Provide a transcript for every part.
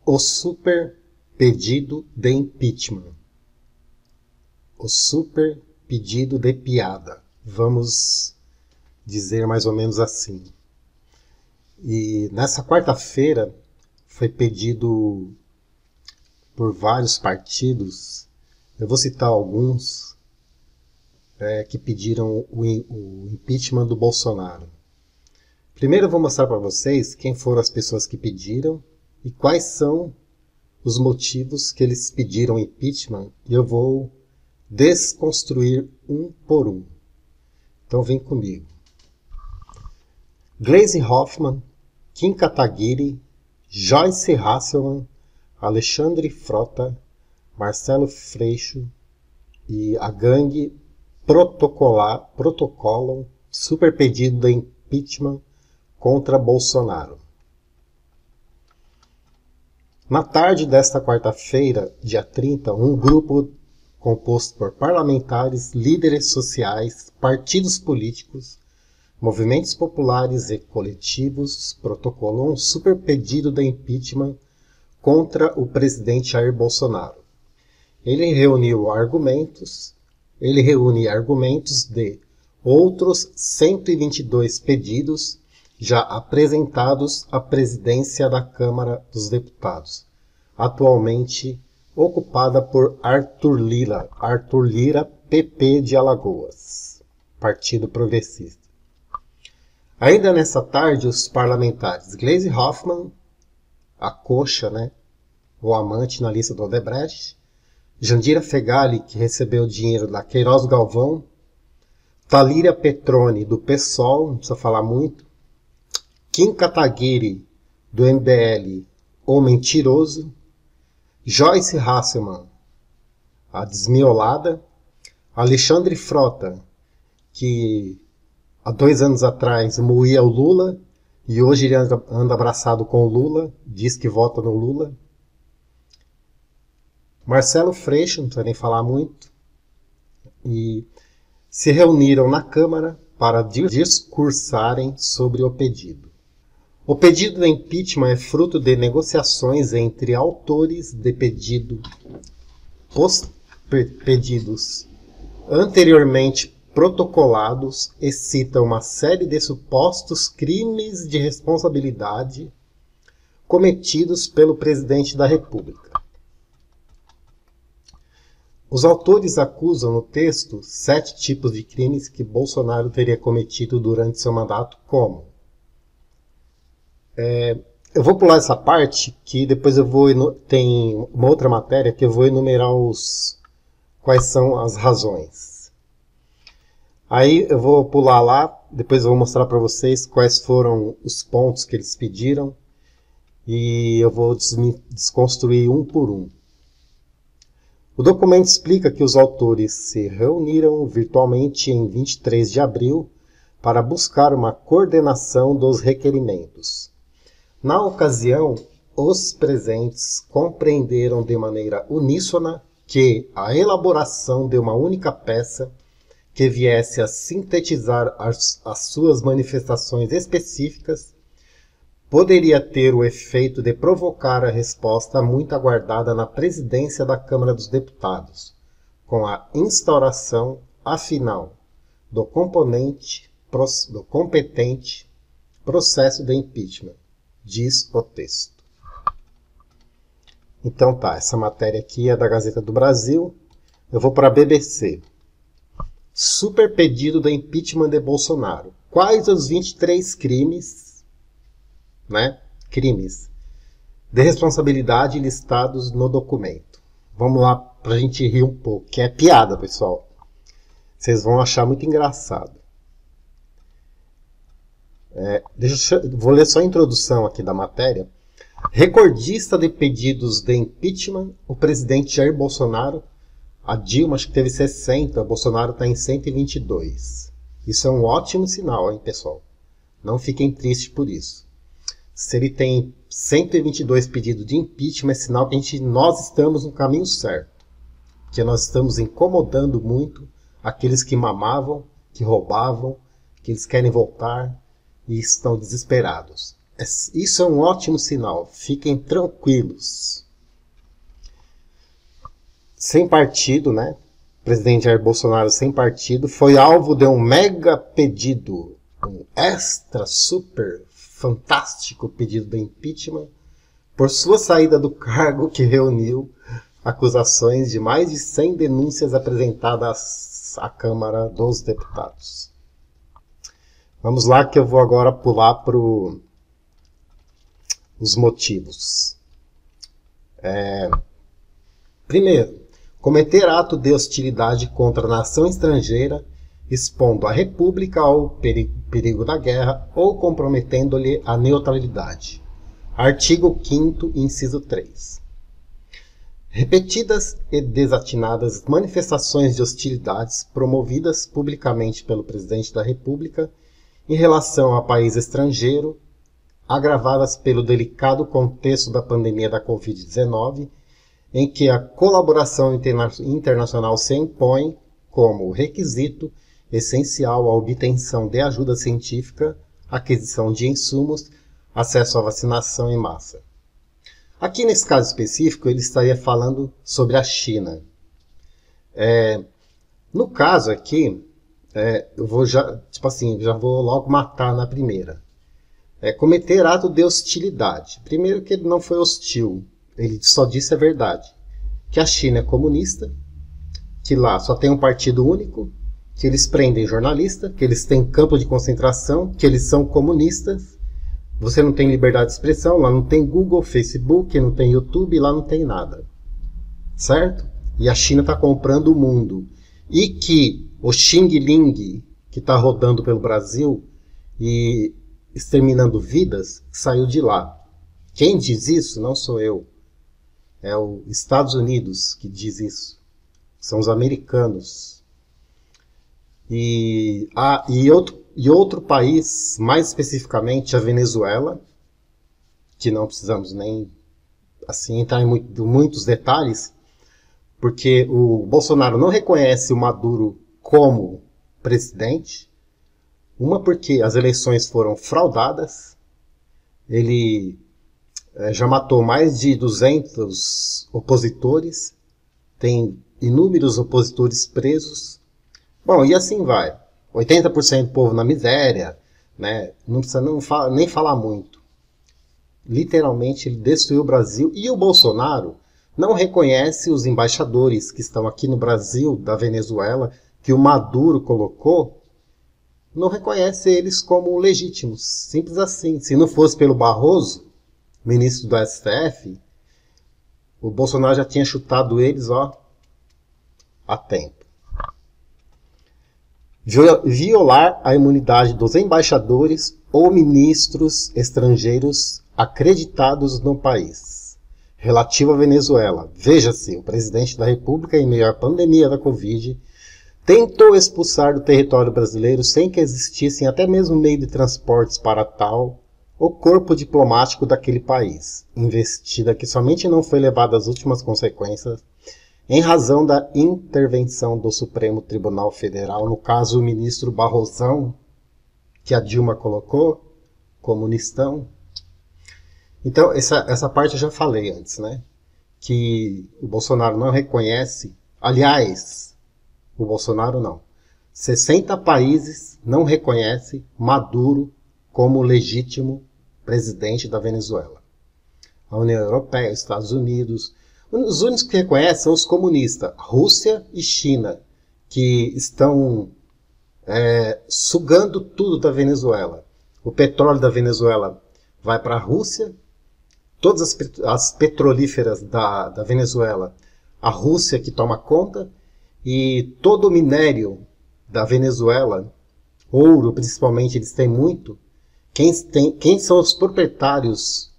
O super pedido de impeachment. O super pedido de piada. Vamos dizer mais ou menos assim. E nessa quarta-feira foi pedido por vários partidos, eu vou citar alguns, que pediram o impeachment do Bolsonaro. Primeiro eu vou mostrar para vocês quem foram as pessoas que pediram e quais são os motivos que eles pediram impeachment, e eu vou desconstruir um por um. Então vem comigo. Gleisi Hoffmann, Kim Kataguiri, Joyce Hasselman, Alexandre Frota, Marcelo Freixo e a gangue protocolam super pedido de impeachment contra Bolsonaro. Na tarde desta quarta-feira, dia 30, um grupo composto por parlamentares, líderes sociais, partidos políticos, movimentos populares e coletivos protocolou um super pedido de impeachment contra o presidente Jair Bolsonaro. Ele reúne argumentos de outros 122 pedidos já apresentados à presidência da Câmara dos Deputados, atualmente ocupada por Arthur Lira, PP de Alagoas, Partido Progressista. Ainda nessa tarde, os parlamentares Gleisi Hoffmann, a coxa, o amante na lista do Odebrecht, Jandira Fegali, que recebeu dinheiro da Queiroz Galvão, Thalíria Petroni, do PSOL, não precisa falar muito, Kim Kataguiri, do MBL, o mentiroso, Joyce Hasselman, a desmiolada, Alexandre Frota, que há 2 anos atrás moía o Lula e hoje ele anda abraçado com o Lula, diz que vota no Lula. Marcelo Freixo, não precisa nem falar muito, e se reuniram na Câmara para discursarem sobre o pedido. O pedido de impeachment é fruto de negociações entre autores de pedidos anteriormente protocolados e cita uma série de supostos crimes de responsabilidade cometidos pelo presidente da República. Os autores acusam no texto 7 tipos de crimes que Bolsonaro teria cometido durante seu mandato, como... eu vou pular essa parte, que depois tem uma outra matéria que eu vou enumerar quais são as razões. Aí eu vou pular lá, depois eu vou mostrar para vocês quais foram os pontos que eles pediram e eu vou desconstruir um por um. O documento explica que os autores se reuniram virtualmente em 23 de abril para buscar uma coordenação dos requerimentos. Na ocasião, os presentes compreenderam de maneira uníssona que a elaboração de uma única peça que viesse a sintetizar as suas manifestações específicas poderia ter o efeito de provocar a resposta muito aguardada na presidência da Câmara dos Deputados, com a instauração, afinal, do competente processo de impeachment, diz o texto. Então tá, essa matéria aqui é da Gazeta do Brasil. Eu vou para a BBC. Super pedido de impeachment de Bolsonaro. Quais os 23 crimes de responsabilidade listados no documento? Vamos lá para a gente rir um pouco, que é piada, pessoal. Vocês vão achar muito engraçado. Vou ler só a introdução aqui da matéria. Recordista de pedidos de impeachment, o presidente Jair Bolsonaro. A Dilma acho que teve 60, o Bolsonaro está em 122. Isso é um ótimo sinal, hein, pessoal? Não fiquem tristes por isso. Se ele tem 122 pedidos de impeachment, é sinal que nós estamos no caminho certo. Que nós estamos incomodando muito aqueles que mamavam, que roubavam, que eles querem voltar e estão desesperados. Isso é um ótimo sinal. Fiquem tranquilos. Sem partido, né? O presidente Jair Bolsonaro sem partido foi alvo de um mega pedido, um extra, super, fantástico pedido de impeachment por sua saída do cargo, que reuniu acusações de mais de 100 denúncias apresentadas à Câmara dos Deputados. Vamos lá, que eu vou agora pular para os motivos. Primeiro, cometer ato de hostilidade contra a nação estrangeira, expondo a República ao perigo da guerra ou comprometendo-lhe a neutralidade. Artigo 5º, inciso 3. Repetidas e desatinadas manifestações de hostilidades promovidas publicamente pelo Presidente da República em relação a país estrangeiro, agravadas pelo delicado contexto da pandemia da Covid-19, em que a colaboração internacional se impõe como requisito essencial à obtenção de ajuda científica, aquisição de insumos, acesso à vacinação em massa. Aqui nesse caso específico, ele estaria falando sobre a China. No caso aqui, eu vou já vou logo matar na primeira. Cometer ato de hostilidade. Primeiro que ele não foi hostil, ele só disse a verdade. Que a China é comunista, que lá só tem um partido único, que eles prendem jornalista, que eles têm campo de concentração, que eles são comunistas. Você não tem liberdade de expressão, lá não tem Google, Facebook, não tem YouTube, lá não tem nada. Certo? E a China está comprando o mundo. E que o Xing Ling, que está rodando pelo Brasil e exterminando vidas, saiu de lá. Quem diz isso não sou eu. É os Estados Unidos que diz isso. São os americanos. E outro país, mais especificamente a Venezuela, que não precisamos nem assim entrar em muitos detalhes, porque o Bolsonaro não reconhece o Maduro como presidente. Uma, porque as eleições foram fraudadas. Ele já matou mais de 200 opositores, tem inúmeros opositores presos. Bom, e assim vai. 80% do povo na miséria, né? Não precisa nem falar muito. Literalmente, ele destruiu o Brasil. E o Bolsonaro não reconhece os embaixadores que estão aqui no Brasil, da Venezuela, que o Maduro colocou, não reconhece eles como legítimos. Simples assim. Se não fosse pelo Barroso, ministro do STF, o Bolsonaro já tinha chutado eles, há tempo. Violar a imunidade dos embaixadores ou ministros estrangeiros acreditados no país. Relativo à Venezuela. Veja-se, o presidente da República, em meio à pandemia da Covid, tentou expulsar do território brasileiro, sem que existissem até mesmo meio de transportes para tal, o corpo diplomático daquele país, investida que somente não foi levada às últimas consequências, em razão da intervenção do Supremo Tribunal Federal, no caso o ministro Barrosão, que a Dilma colocou, comunistão. Então, essa parte eu já falei antes, né? Que o Bolsonaro não reconhece, aliás, o Bolsonaro não. 60 países não reconhecem Maduro como legítimo presidente da Venezuela. A União Europeia, os Estados Unidos. Os únicos que reconhecem são os comunistas, Rússia e China, que estão sugando tudo da Venezuela. O petróleo da Venezuela vai para a Rússia, todas as petrolíferas da Venezuela, a Rússia que toma conta, e todo o minério da Venezuela, ouro principalmente, eles têm muito. Quem são os proprietários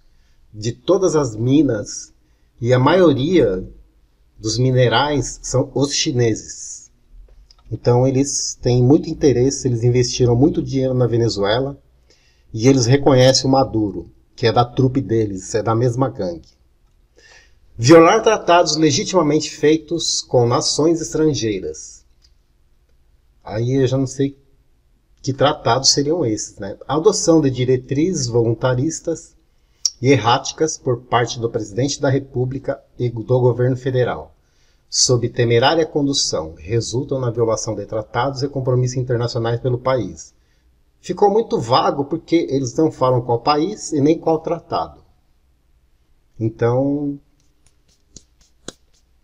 de todas as minas e a maioria dos minerais são os chineses. Então eles têm muito interesse, eles investiram muito dinheiro na Venezuela e eles reconhecem o Maduro, que é da trupe deles, é da mesma gangue. Violar tratados legitimamente feitos com nações estrangeiras. Aí eu já não sei Que tratados seriam esses, né? A adoção de diretrizes voluntaristas e erráticas por parte do presidente da República e do governo federal, sob temerária condução, resultam na violação de tratados e compromissos internacionais pelo país. Ficou muito vago porque eles não falam qual país e nem qual tratado. Então,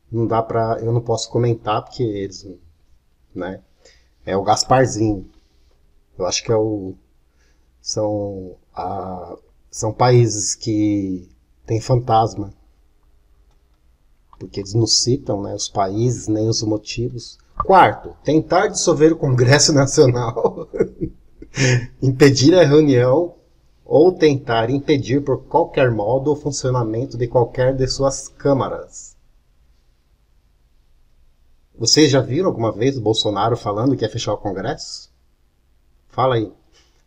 não dá pra, eu não posso comentar porque eles, né? É o Gasparzinho. Eu acho que são países que têm fantasma, porque eles não citam, né, os países nem os motivos. Quarto, tentar dissolver o Congresso Nacional, impedir a reunião ou tentar impedir por qualquer modo o funcionamento de qualquer de suas câmaras. Vocês já viram alguma vez o Bolsonaro falando que ia fechar o Congresso? Fala aí.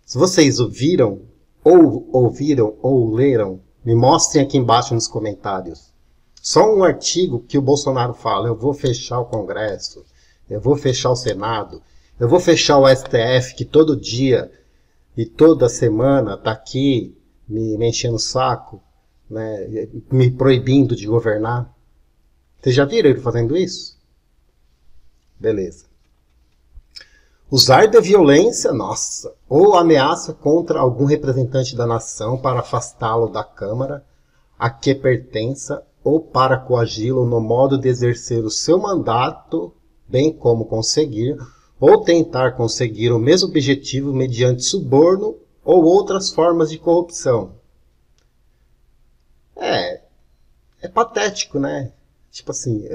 Se vocês ouviram ou leram, me mostrem aqui embaixo nos comentários. Só um artigo que o Bolsonaro fala: eu vou fechar o Congresso, eu vou fechar o Senado, eu vou fechar o STF, que todo dia e toda semana está aqui me enchendo o saco, né, me proibindo de governar. Vocês já viram ele fazendo isso? Beleza. Usar de violência, nossa, ou ameaça contra algum representante da nação para afastá-lo da Câmara a que pertença ou para coagi-lo no modo de exercer o seu mandato, bem como conseguir ou tentar conseguir o mesmo objetivo mediante suborno ou outras formas de corrupção. É patético, né? Tipo assim,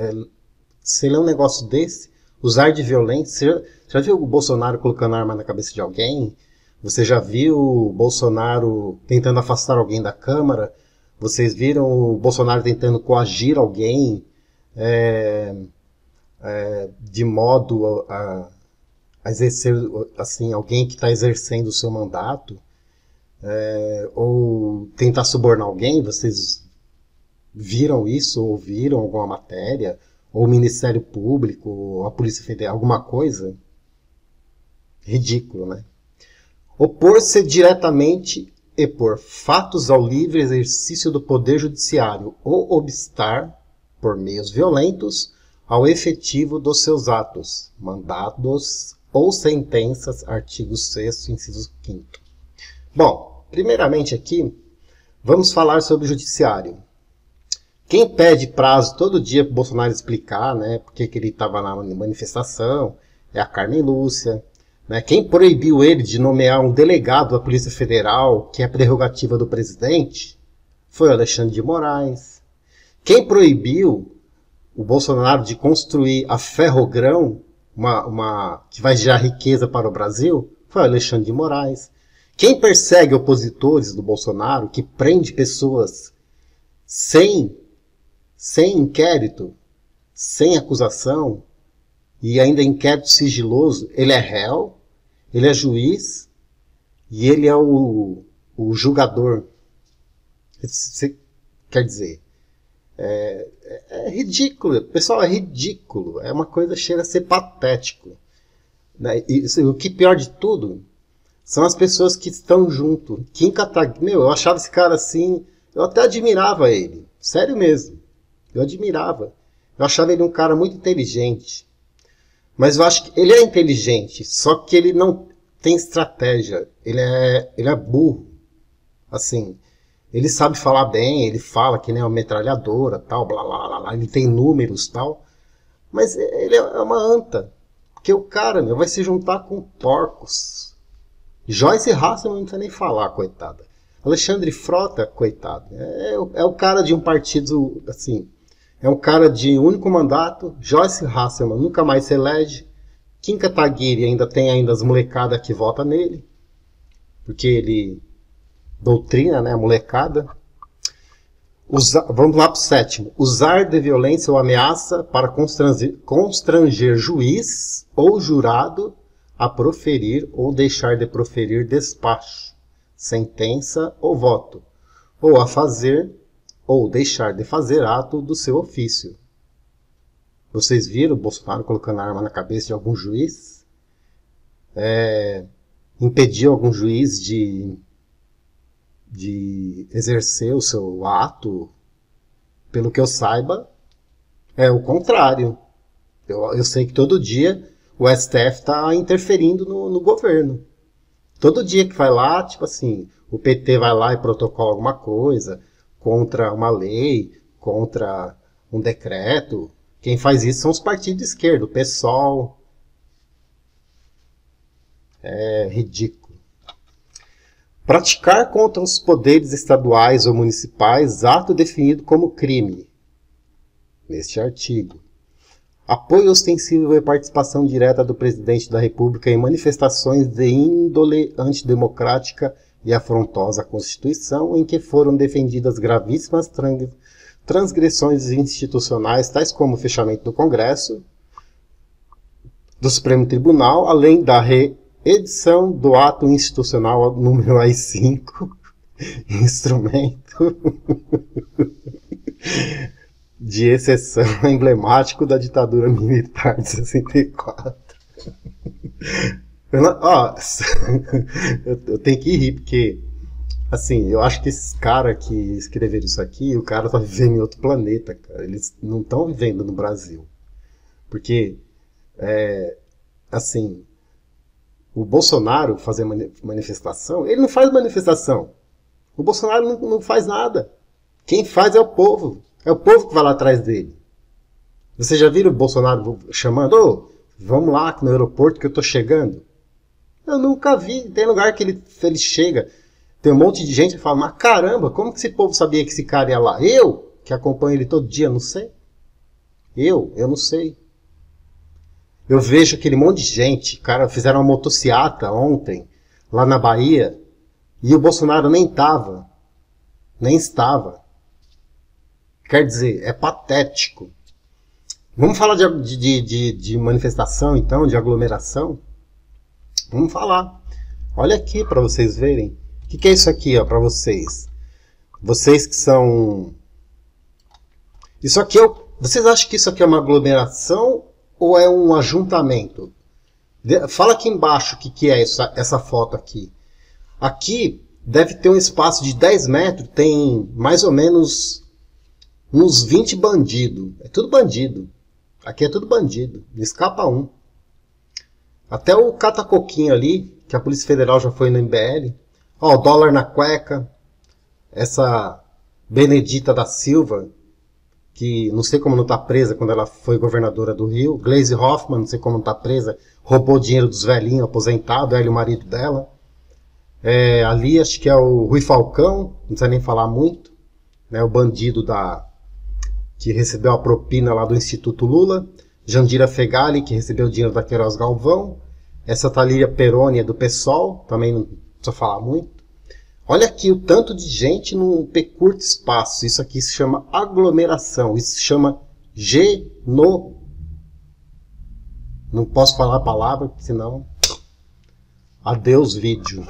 você lê um negócio desse, usar de violência. Você já viu o Bolsonaro colocando arma na cabeça de alguém? Você já viu o Bolsonaro tentando afastar alguém da Câmara? Vocês viram o Bolsonaro tentando coagir alguém de modo a exercer, assim, alguém que está exercendo o seu mandato? Ou tentar subornar alguém? Vocês viram isso? Ouviram alguma matéria? Ou o Ministério Público, ou a Polícia Federal, alguma coisa? Ridículo, né? Opor-se diretamente e por fatos ao livre exercício do Poder Judiciário ou obstar, por meios violentos, ao efetivo dos seus atos, mandados ou sentenças, artigo 6º, inciso 5º. Bom, primeiramente aqui, vamos falar sobre o Judiciário. Quem pede prazo todo dia para o Bolsonaro explicar, né, porque que ele estava na manifestação, é a Carmen Lúcia. Né? Quem proibiu ele de nomear um delegado da Polícia Federal, que é prerrogativa do presidente, foi o Alexandre de Moraes. Quem proibiu o Bolsonaro de construir a Ferrogrão, que vai gerar riqueza para o Brasil, foi o Alexandre de Moraes. Quem persegue opositores do Bolsonaro, que prende pessoas sem inquérito, sem acusação, e ainda inquérito sigiloso, ele é réu, ele é juiz, e ele é o julgador. Quer dizer, é ridículo, pessoal, é ridículo, é uma coisa que chega a ser patético. Né? E o que pior de tudo, são as pessoas que estão junto. Kim Kataguiri, eu achava esse cara assim, eu até admirava ele, sério mesmo. Eu admirava. Eu achava ele um cara muito inteligente. Mas eu acho que ele é inteligente, só que ele não tem estratégia. Ele é burro. Assim, ele sabe falar bem, ele fala que nem uma metralhadora, tal, blá, blá, blá, blá, ele tem números, tal. Mas ele é uma anta. Porque o cara, vai se juntar com porcos. Joyce Hasselman não precisa nem falar, coitada. Alexandre Frota, coitado. É o cara de um partido, assim... É um cara de único mandato. Joyce Hasselman nunca mais se elege. Kim Kataguiri ainda tem as molecadas que votam nele. Porque ele doutrina, né, a molecada. Vamos lá para o 7º. Usar de violência ou ameaça para constranger juiz ou jurado a proferir ou deixar de proferir despacho, sentença ou voto. Ou a fazer... ou deixar de fazer ato do seu ofício. Vocês viram o Bolsonaro colocando a arma na cabeça de algum juiz? impediu algum juiz de exercer o seu ato. Pelo que eu saiba, é o contrário. Eu sei que todo dia o STF está interferindo no governo. Todo dia que vai lá, tipo assim, o PT vai lá e protocola alguma coisa contra uma lei, contra um decreto. Quem faz isso são os partidos de esquerda, o PSOL. É ridículo. Praticar contra os poderes estaduais ou municipais ato definido como crime. Neste artigo. Apoio ostensivo e participação direta do presidente da República em manifestações de índole antidemocrática e afrontosa à Constituição em que foram defendidas gravíssimas transgressões institucionais, tais como o fechamento do Congresso, do Supremo Tribunal, além da reedição do ato institucional número AI-5, instrumento de exceção emblemático da ditadura militar de 64. Eu tenho que rir, porque, assim, eu acho que esses caras que escreveram isso aqui, o cara tá vivendo em outro planeta, cara. Eles não estão vivendo no Brasil. Porque, assim, o Bolsonaro fazer manifestação, ele não faz manifestação. O Bolsonaro não faz nada. Quem faz é o povo. É o povo que vai lá atrás dele. Vocês já viram o Bolsonaro chamando? Ô, vamos lá no aeroporto que eu tô chegando. Eu nunca vi. Tem lugar que ele chega, tem um monte de gente que fala, mas caramba, como que esse povo sabia que esse cara ia lá? Eu, que acompanho ele todo dia, não sei. Eu não sei. Eu vejo aquele monte de gente, cara, fizeram uma motociata ontem, lá na Bahia, e o Bolsonaro nem estava. Quer dizer, é patético. Vamos falar de manifestação, então, de aglomeração? Vamos falar. Olha aqui para vocês verem. O que é isso aqui, ó, para vocês? Vocês que são... Isso aqui Vocês acham que isso aqui é uma aglomeração ou é um ajuntamento? Fala aqui embaixo o que é essa foto aqui. Aqui deve ter um espaço de 10 metros, tem mais ou menos uns 20 bandidos. É tudo bandido. Aqui é tudo bandido. Não escapa um. Até o cata-coquinho ali, que a Polícia Federal já foi no MBL. Ó, o dólar na cueca. Essa Benedita da Silva, que não sei como não está presa quando ela foi governadora do Rio. Gleisi Hoffmann, não sei como não está presa. Roubou dinheiro dos velhinhos aposentados, ela e o marido dela. Ali acho que é o Rui Falcão, não precisa nem falar muito. Né, o bandido que recebeu a propina lá do Instituto Lula. Jandira Fegali, que recebeu o dinheiro da Queiroz Galvão. Essa Thalíria Peroni é do PSOL, também não precisa falar muito. Olha aqui o tanto de gente num curto espaço. Isso aqui se chama aglomeração. Isso se chama Não posso falar a palavra, senão... Adeus, vídeo.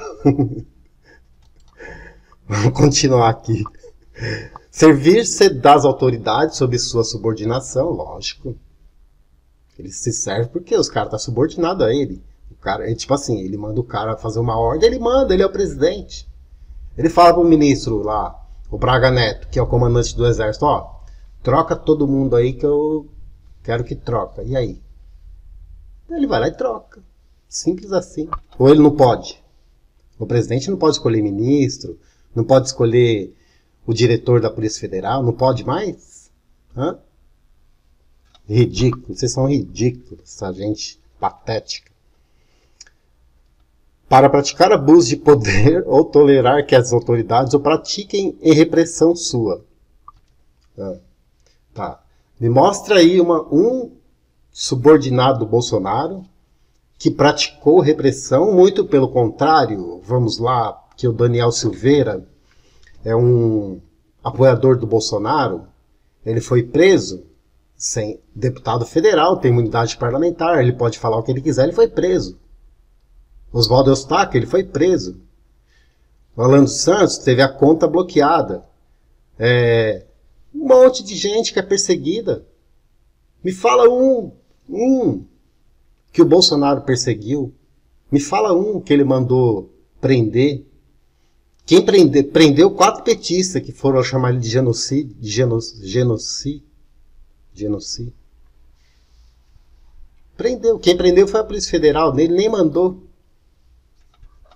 Vamos continuar aqui. Servir-se das autoridades sob sua subordinação, lógico. Ele se serve porque os caras estão subordinados a ele. O cara, tipo assim, ele manda o cara fazer uma ordem, ele é o presidente. Ele fala pro ministro lá, o Braga Neto, que é o comandante do exército, ó, troca todo mundo aí que eu quero que troca. E aí? Ele vai lá e troca. Simples assim. Ou ele não pode? O presidente não pode escolher ministro, não pode escolher o diretor da Polícia Federal, não pode mais? Hã? Ridículo, vocês são ridículos, essa gente patética. Para praticar abuso de poder ou tolerar que as autoridades o pratiquem em repressão sua. Tá. Me mostra aí um subordinado do Bolsonaro que praticou repressão, muito pelo contrário. Vamos lá, que o Daniel Silveira é um apoiador do Bolsonaro, ele foi preso, sem deputado federal, tem imunidade parlamentar, ele pode falar o que ele quiser, ele foi preso. Oswaldo Eustáquio, ele foi preso. O Alan dos Santos teve a conta bloqueada. Um monte de gente que é perseguida. Me fala um que o Bolsonaro perseguiu. Me fala um que ele mandou prender. Quem prendeu 4 petistas que foram chamar ele de genocídio. Genocídio. Prendeu. Quem prendeu foi a Polícia Federal. Ele nem mandou.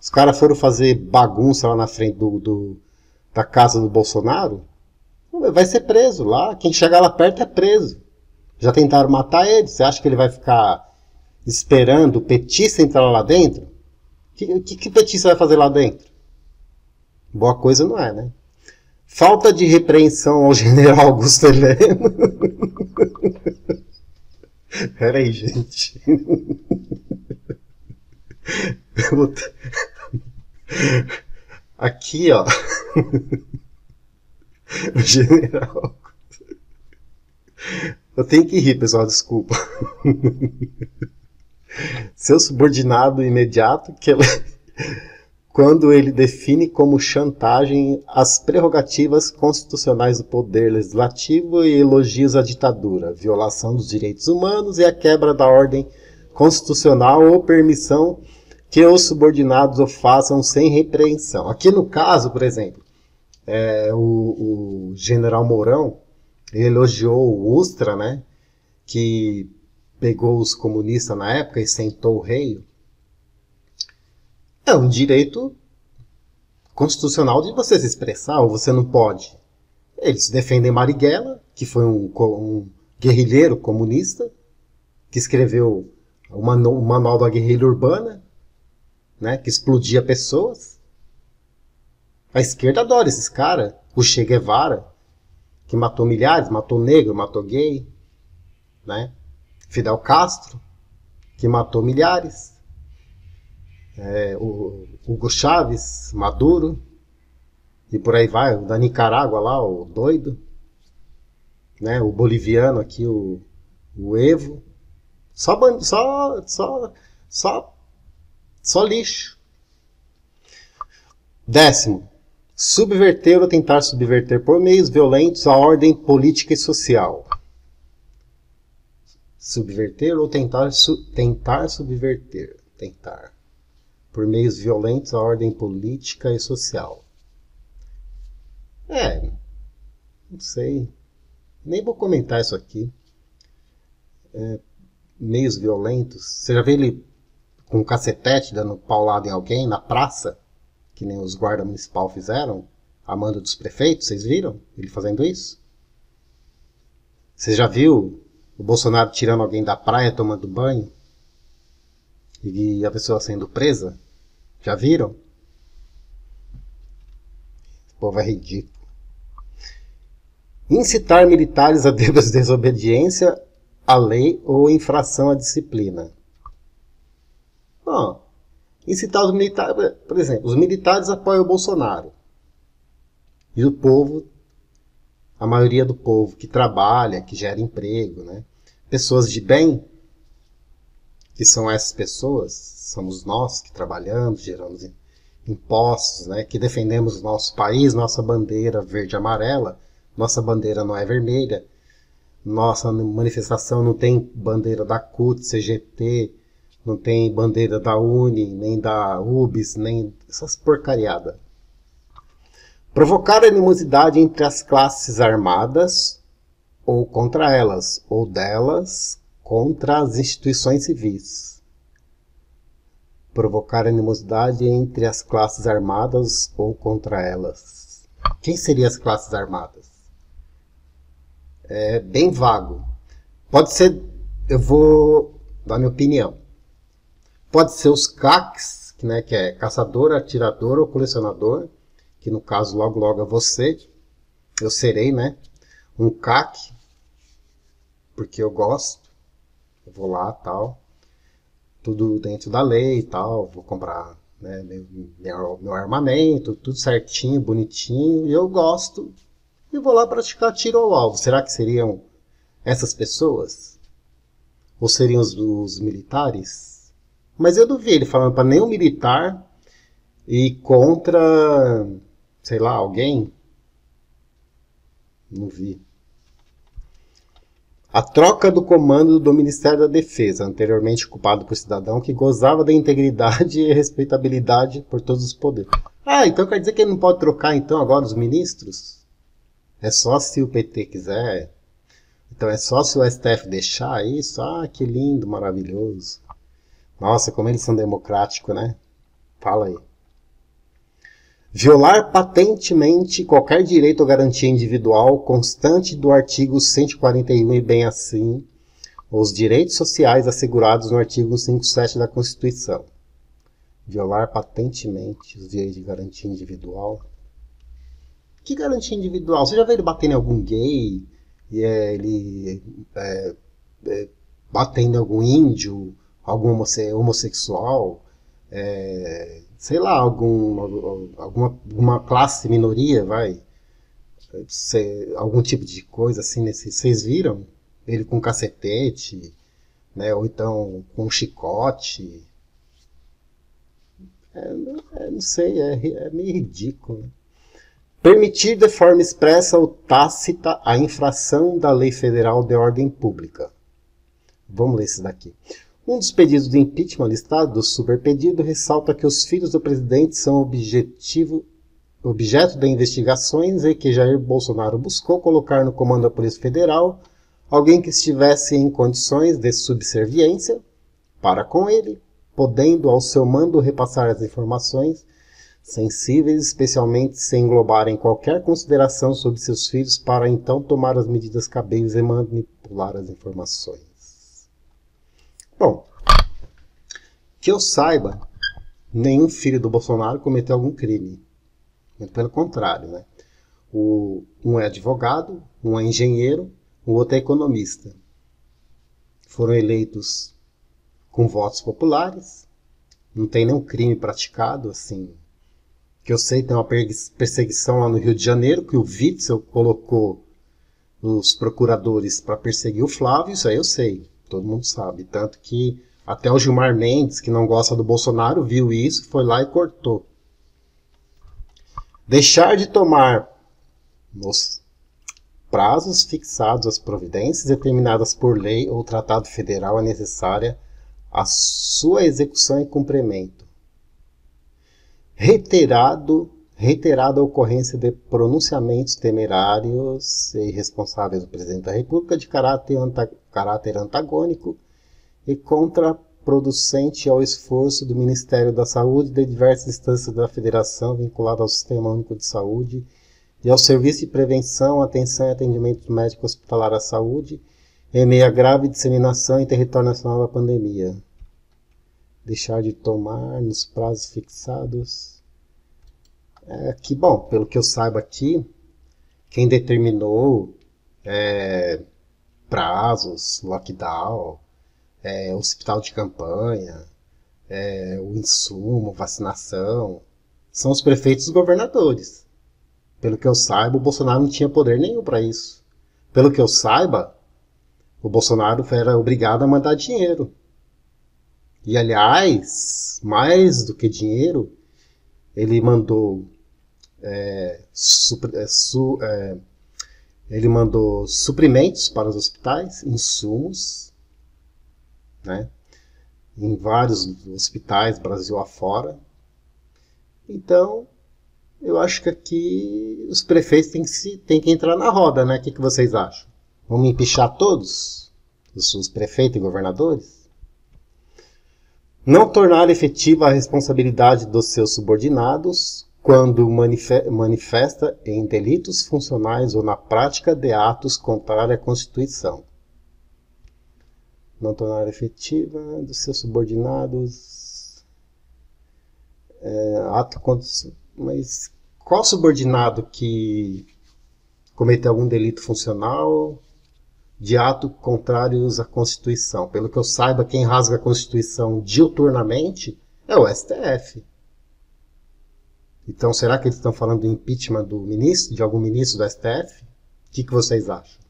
Os caras foram fazer bagunça lá na frente da casa do Bolsonaro. Vai ser preso lá. Quem chegar lá perto é preso. Já tentaram matar ele. Você acha que ele vai ficar esperando o petista entrar lá dentro? Que petista vai fazer lá dentro? Boa coisa não é, né? Falta de repreensão ao general Augusto Heleno. Peraí, gente. Aqui, ó. O general. Eu tenho que rir, pessoal, desculpa. Seu subordinado imediato, quando ele define como chantagem as prerrogativas constitucionais do poder legislativo e elogios à ditadura, violação dos direitos humanos e a quebra da ordem constitucional ou permissão que os subordinados o façam sem repreensão. Aqui no caso, por exemplo, o general Mourão elogiou o Ustra, né, que pegou os comunistas na época e sentou o rei. É um direito constitucional de você se expressar, ou você não pode. Eles defendem Marighella, que foi um guerrilheiro comunista, que escreveu o Manual da Guerrilha Urbana, né, que explodia pessoas. A esquerda adora esses caras. O Che Guevara, que matou milhares, matou negro, matou gay, né? Fidel Castro, que matou milhares. O Hugo Chávez, Maduro, e por aí vai, o da Nicarágua lá, o doido, né? O boliviano aqui, o Evo. Só lixo. 10º. Subverter ou tentar subverter por meios violentos a ordem política e social. Subverter ou tentar subverter. Tentar. Por meios violentos a ordem política e social. Não sei. Nem vou comentar isso aqui. Meios violentos. Você já viu ele com um cacetete dando paulada em alguém na praça? Que nem os guardas municipais fizeram? A mando dos prefeitos, vocês viram ele fazendo isso? Você já viu o Bolsonaro tirando alguém da praia tomando banho? E a pessoa sendo presa? Já viram? Esse povo é ridículo. Incitar militares a desobediência à lei ou infração à disciplina. Bom, incitar os militares... Por exemplo, os militares apoiam o Bolsonaro. E o povo, a maioria do povo que trabalha, que gera emprego, né? Pessoas de bem, que são essas pessoas, somos nós que trabalhamos, geramos impostos, né? Que defendemos o nosso país, nossa bandeira verde e amarela. Nossa bandeira não é vermelha. Nossa manifestação não tem bandeira da CUT, CGT, não tem bandeira da Uni, nem da UBS, nem essas porcariadas. Provocar animosidade entre as classes armadas ou contra elas, ou delas contra as instituições civis. Provocar animosidade entre as classes armadas ou contra elas. Quem seriam as classes armadas? É bem vago. Pode ser, eu vou dar minha opinião. Pode ser os CACs, né, que é caçador, atirador ou colecionador, que no caso logo logo é você. Eu serei, né, um CAC, porque eu gosto. Eu vou lá, tal, tudo dentro da lei e tal, vou comprar, né, meu armamento, tudo certinho, bonitinho, e eu gosto. E vou lá praticar tiro ao alvo. Será que seriam essas pessoas? Ou seriam os militares? Mas eu não vi ele falando para nenhum militar ir contra, sei lá, alguém. Não vi. A troca do comando do Ministério da Defesa, anteriormente ocupado por cidadão que gozava da integridade e respeitabilidade por todos os poderes. Ah, então quer dizer que ele não pode trocar então agora os ministros? É só se o PT quiser? Então é só se o STF deixar isso? Ah, que lindo, maravilhoso. Nossa, como eles são democráticos, né? Fala aí. Violar patentemente qualquer direito ou garantia individual constante do artigo 141 e bem assim, os direitos sociais assegurados no artigo 157 da Constituição. Violar patentemente os direitos de garantia individual. Que garantia individual? Você já viu ele batendo em algum gay? E ele batendo em algum índio? Algum homossexual? Sei lá, alguma classe minoria, vai? Algum tipo de coisa assim, vocês viram? Ele com cacetete, né? Ou então com chicote. Não sei, é meio ridículo. Permitir de forma expressa ou tácita a infração da lei federal de ordem pública. Vamos ler isso daqui. Um dos pedidos de impeachment listado do superpedido ressalta que os filhos do presidente são objeto de investigações e que Jair Bolsonaro buscou colocar no comando da Polícia Federal alguém que estivesse em condições de subserviência para com ele, podendo ao seu mando repassar as informações sensíveis, especialmente se englobarem qualquer consideração sobre seus filhos, para então tomar as medidas cabíveis e manipular as informações. Bom, que eu saiba, nenhum filho do Bolsonaro cometeu algum crime. Muito pelo contrário, né? Um é advogado, um é engenheiro, o outro é economista. Foram eleitos com votos populares, não tem nenhum crime praticado, assim. Que eu sei, tem uma perseguição lá no Rio de Janeiro, que o Witzel colocou os procuradores para perseguir o Flávio, isso aí eu sei, todo mundo sabe. Tanto que até o Gilmar Mendes, que não gosta do Bolsonaro, viu isso, foi lá e cortou. Deixar de tomar nos prazos fixados as providências determinadas por lei ou tratado federal é necessária a sua execução e cumprimento. Reiterada ocorrência de pronunciamentos temerários e irresponsáveis do Presidente da República de caráter antagônico e contraproducente ao esforço do Ministério da Saúde e de diversas instâncias da Federação vinculadas ao Sistema Único de Saúde e ao Serviço de Prevenção, Atenção e Atendimento Médico Hospitalar à Saúde, em meio à grave disseminação em território nacional da pandemia. Deixar de tomar nos prazos fixados. Bom, pelo que eu saiba aqui, quem determinou prazos, lockdown, hospital de campanha, o insumo, vacinação, são os prefeitos e os governadores. Pelo que eu saiba, o Bolsonaro não tinha poder nenhum para isso. Pelo que eu saiba, o Bolsonaro era obrigado a mandar dinheiro. E, aliás, mais do que dinheiro, ele mandou suprimentos para os hospitais, insumos, né, em vários hospitais, Brasil afora. Então, eu acho que aqui os prefeitos têm que entrar na roda, né? O que vocês acham? Vamos empichar todos? Os prefeitos e governadores? Não tornar efetiva a responsabilidade dos seus subordinados quando manifesta em delitos funcionais ou na prática de atos contrários à Constituição. Não tornar efetiva dos seus subordinados mas qual subordinado que cometeu algum delito funcional de ato contrários à Constituição? Pelo que eu saiba, quem rasga a Constituição diuturnamente é o STF. Então, será que eles estão falando do impeachment do ministro, de algum ministro do STF? O que vocês acham?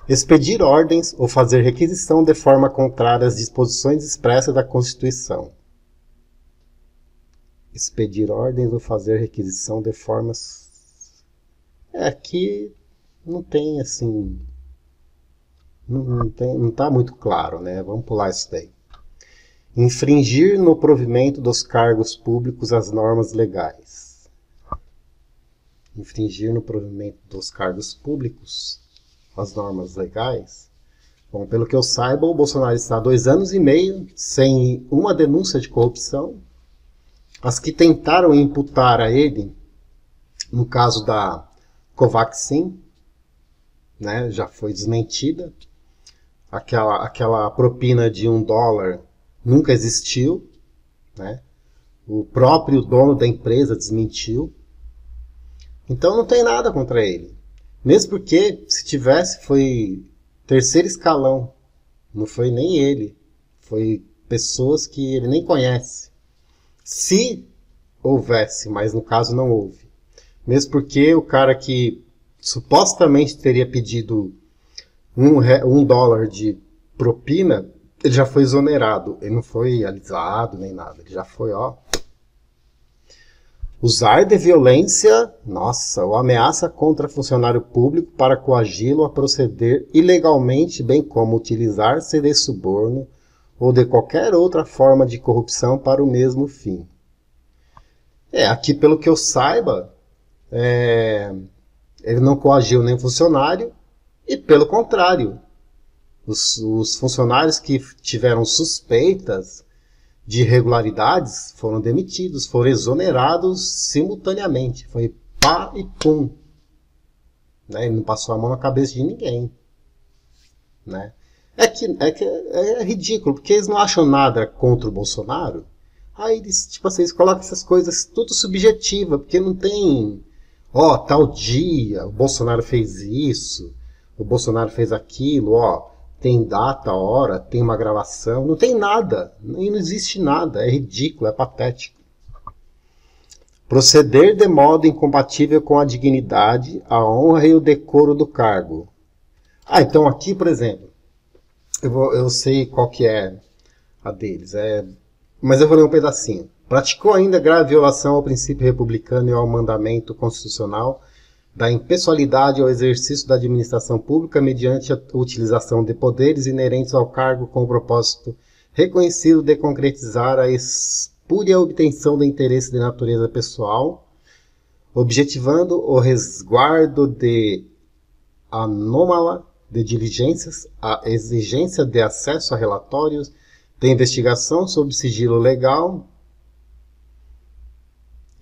Expedir ordens ou fazer requisição de forma contrária às disposições expressas da Constituição. Expedir ordens ou fazer requisição de formas... Aqui não tem, assim... Não está muito claro, né? Vamos pular isso daí. Infringir no provimento dos cargos públicos as normas legais. Infringir no provimento dos cargos públicos as normas legais. Bom, pelo que eu saiba, o Bolsonaro está há 2 anos e meio sem uma denúncia de corrupção. As que tentaram imputar a ele, no caso da Covaxin, né, já foi desmentida. Aquela propina de $1 nunca existiu, né? O próprio dono da empresa desmentiu. Então não tem nada contra ele. Mesmo porque, se tivesse, foi terceiro escalão. Não foi nem ele. Foi pessoas que ele nem conhece. Se houvesse, mas no caso não houve. Mesmo porque o cara que supostamente teria pedido $1 de propina, ele já foi exonerado. Ele não foi alisado nem nada. Ele já foi, ó. Usar de violência, nossa, ou ameaça contra funcionário público para coagi-lo a proceder ilegalmente, bem como utilizar-se de suborno ou de qualquer outra forma de corrupção para o mesmo fim. Aqui pelo que eu saiba, ele não coagiu nem funcionário e pelo contrário, os funcionários que tiveram suspeitas de irregularidades foram demitidos, foram exonerados simultaneamente. Foi pá e pum. Né? Ele não passou a mão na cabeça de ninguém. Né? É ridículo, porque eles não acham nada contra o Bolsonaro. Aí eles, tipo assim, eles colocam essas coisas tudo subjetiva, porque não tem, tal dia, o Bolsonaro fez isso, o Bolsonaro fez aquilo, tem data, hora, tem uma gravação, não tem nada, não existe nada, é ridículo, é patético. Proceder de modo incompatível com a dignidade, a honra e o decoro do cargo. Então aqui, por exemplo, eu sei qual que é a deles, mas eu vou ler um pedacinho. Praticou ainda grave violação ao princípio republicano e ao mandamento constitucional da impessoalidade ao exercício da administração pública mediante a utilização de poderes inerentes ao cargo com o propósito reconhecido de concretizar a espúria obtenção de interesse de natureza pessoal, objetivando o resguardo de anômala de diligências, a exigência de acesso a relatórios de investigação sob sigilo legal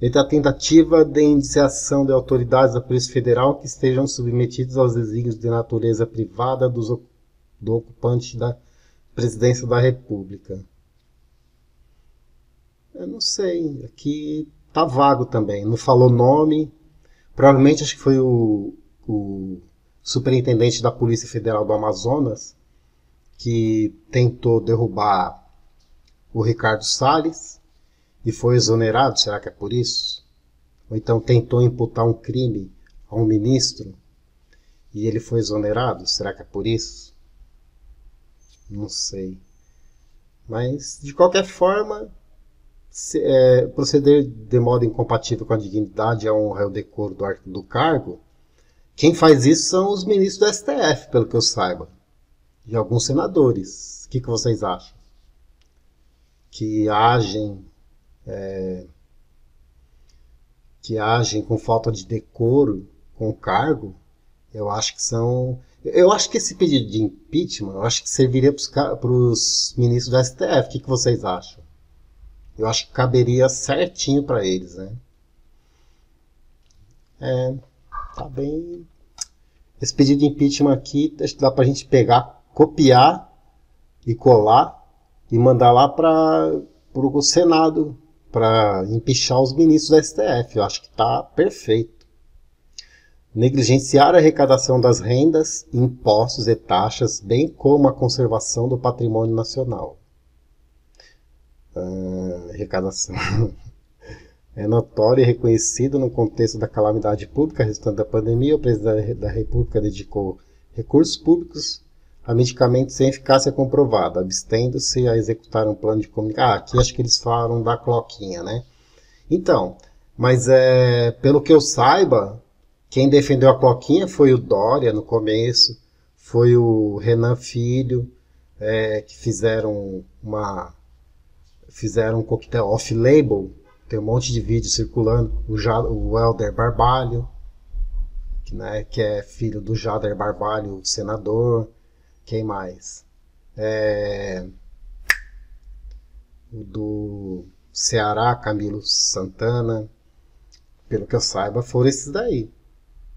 e da tentativa de indiciação de autoridades da Polícia Federal que estejam submetidos aos desígnios de natureza privada do ocupante da presidência da República. Eu não sei, aqui tá vago também, não falou nome, provavelmente acho que foi o superintendente da Polícia Federal do Amazonas que tentou derrubar o Ricardo Salles e foi exonerado, será que é por isso? Ou então tentou imputar um crime a um ministro e ele foi exonerado, será que é por isso? Não sei. Mas, de qualquer forma, proceder de modo incompatível com a dignidade, a honra e o decoro do cargo, quem faz isso são os ministros do STF, pelo que eu saiba. E alguns senadores. O que vocês acham? Que agem com falta de decoro com o cargo, eu acho que esse pedido de impeachment, eu acho que serviria para os ministros do STF. O que vocês acham? Eu acho que caberia certinho para eles, né? Tá bem. Esse pedido de impeachment aqui, acho que dá pra gente pegar, copiar e colar e mandar lá para o Senado para empichar os ministros do STF. Eu acho que tá perfeito. Negligenciar a arrecadação das rendas, impostos e taxas, bem como a conservação do patrimônio nacional. Arrecadação. É notório e reconhecido no contexto da calamidade pública resultante da pandemia, o presidente da República dedicou recursos públicos a medicamentos sem eficácia comprovada, abstendo-se a executar um plano de comunicação. Aqui acho que eles falaram da cloquinha, né? Então, mas pelo que eu saiba, quem defendeu a cloquinha foi o Dória no começo, foi o Renan Filho, que fizeram um coquetel off-label. Tem um monte de vídeo circulando. O Helder Barbalho, que é filho do Jader Barbalho, senador. Quem mais? O do Ceará, Camilo Santana. Pelo que eu saiba, foram esses daí.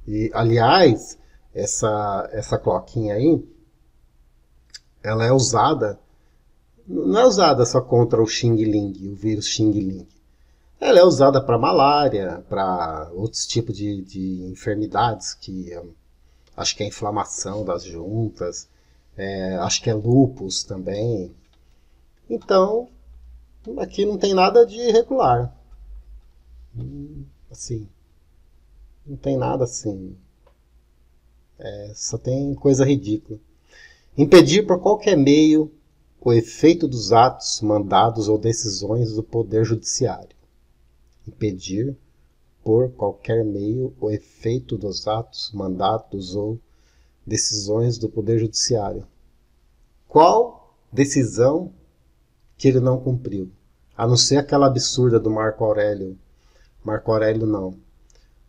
E, aliás, essa cloquinha aí, ela é usada, não é usada só contra o Xing Ling, o vírus Xing Ling. Ela é usada para malária, para outros tipos de enfermidades, acho que é inflamação das juntas, acho que é lúpus também. Então, aqui não tem nada de irregular. Assim, não tem nada assim. Só tem coisa ridícula. Impedir por qualquer meio o efeito dos atos, mandados ou decisões do Poder Judiciário. Impedir por qualquer meio o efeito dos atos, mandados ou decisões do Poder Judiciário. Qual decisão que ele não cumpriu? A não ser aquela absurda do Marco Aurélio não,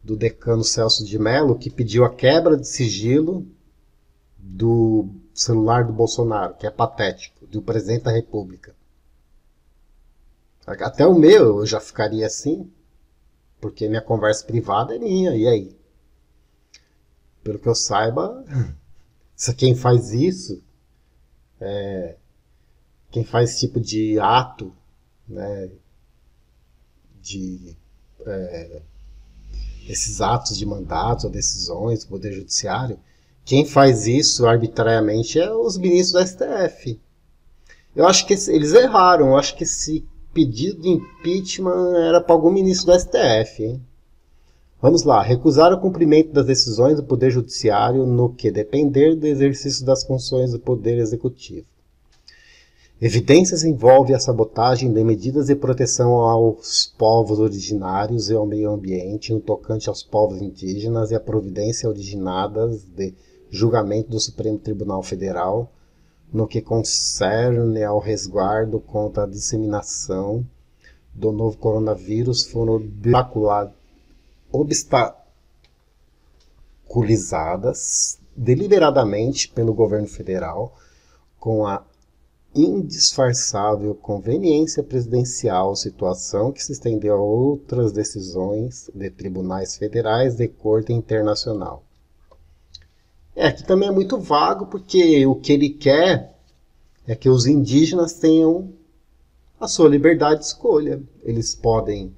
do decano Celso de Mello, que pediu a quebra de sigilo do celular do Bolsonaro, que é patético, do presidente da República. Até o meu eu já ficaria assim, porque minha conversa privada é minha, e aí? Pelo que eu saiba, quem faz isso, quem faz esse tipo de ato, né, esses atos de mandatos ou decisões do Poder Judiciário, quem faz isso arbitrariamente é os ministros do STF. Eu acho que eles erraram. Eu acho que esse pedido de impeachment era para algum ministro do STF. Hein? Vamos lá. Recusar o cumprimento das decisões do Poder Judiciário no que depender do exercício das funções do Poder Executivo. Evidências envolvem a sabotagem de medidas de proteção aos povos originários e ao meio ambiente no tocante aos povos indígenas e a providência originadas de julgamento do Supremo Tribunal Federal no que concerne ao resguardo contra a disseminação do novo coronavírus foram obstaculizadas deliberadamente pelo governo federal com a indisfarçável conveniência presidencial, situação que se estendeu a outras decisões de tribunais federais de corte internacional. Aqui também é muito vago, porque o que ele quer é que os indígenas tenham a sua liberdade de escolha. Eles podem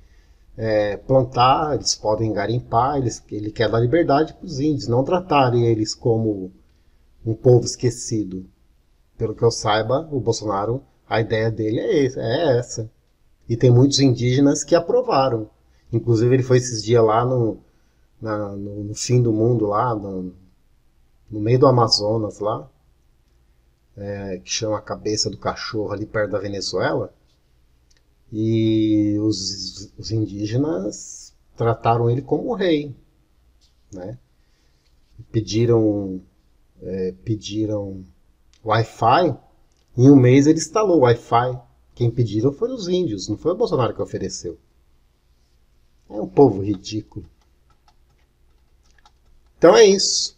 plantar, eles podem garimpar, ele quer dar liberdade para os índios, não tratarem eles como um povo esquecido. Pelo que eu saiba, o Bolsonaro, a ideia dele é essa. E tem muitos indígenas que aprovaram. Inclusive, ele foi esses dias lá no fim do mundo, lá no meio do Amazonas, lá, que chama a Cabeça do Cachorro, ali perto da Venezuela. E os indígenas trataram ele como um rei, né? Pediram Wi-Fi. Em um mês ele instalou o Wi-Fi. Quem pediram foram os índios, não foi o Bolsonaro que ofereceu. É um povo ridículo. Então é isso.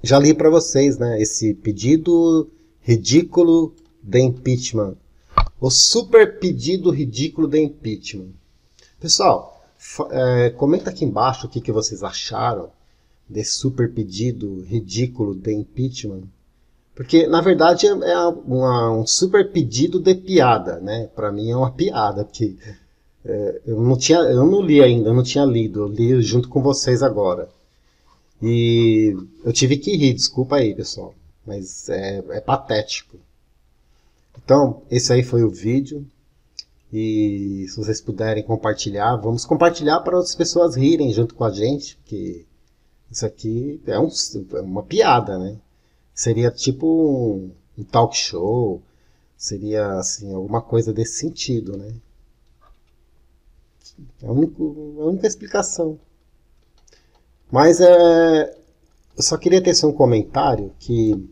Já li para vocês, né, esse pedido ridículo de impeachment. O super pedido ridículo de impeachment. Pessoal, comenta aqui embaixo o que vocês acharam desse super pedido ridículo de impeachment. Porque, na verdade, é um super pedido de piada, né? Para mim é uma piada, porque eu não li ainda, eu não tinha lido, eu li junto com vocês agora. E eu tive que rir, desculpa aí, pessoal, mas é patético. Então, esse aí foi o vídeo, e se vocês puderem compartilhar, vamos compartilhar para outras pessoas rirem junto com a gente, porque isso aqui é uma piada, né? Seria tipo um talk show, seria assim, alguma coisa desse sentido, né? É a única explicação. Mas eu só queria ter um comentário que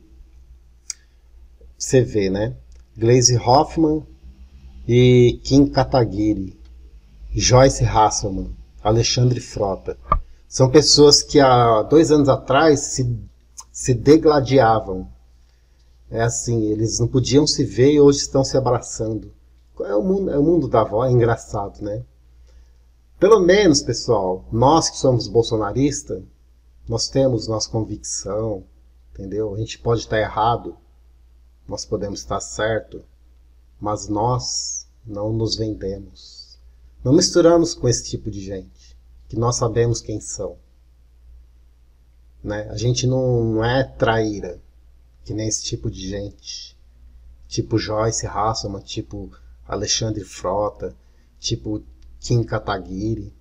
você vê, né? Glaze Hoffman e Kim Kataguiri, Joyce Hasselman, Alexandre Frota. São pessoas que há 2 anos atrás se degladiavam. É assim, eles não podiam se ver e hoje estão se abraçando. É o mundo da avó, é engraçado, né? Pelo menos, pessoal, nós que somos bolsonaristas, nós temos nossa convicção, entendeu? A gente pode estar errado, nós podemos estar certo, mas nós não nos vendemos. Não misturamos com esse tipo de gente, que nós sabemos quem são. Né? A gente não é traíra, que nem esse tipo de gente. Tipo Joyce Hasselman, tipo Alexandre Frota, tipo Kim Kataguiri.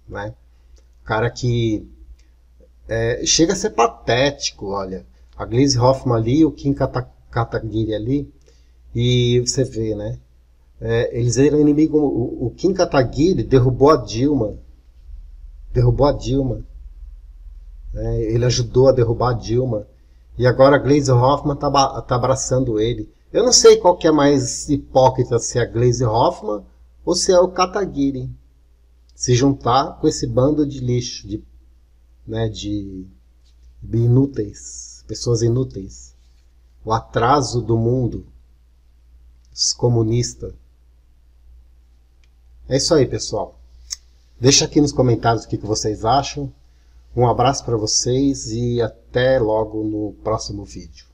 Né? Cara que chega a ser patético, olha. A Glaze Hoffman ali, o Kim Kataguiri ali, e você vê, né? Eles eram inimigos. O Kim Kataguiri derrubou a Dilma. Né? Ele ajudou a derrubar a Dilma. E agora a Glaze Hoffman tá abraçando ele. Eu não sei qual que é mais hipócrita, se é a Glaze Hoffman ou se é o Kataguiri. Se juntar com esse bando de lixo, de inúteis, pessoas inúteis. O atraso do mundo, os comunistas. É isso aí, pessoal. Deixa aqui nos comentários o que vocês acham. Um abraço para vocês e até logo no próximo vídeo.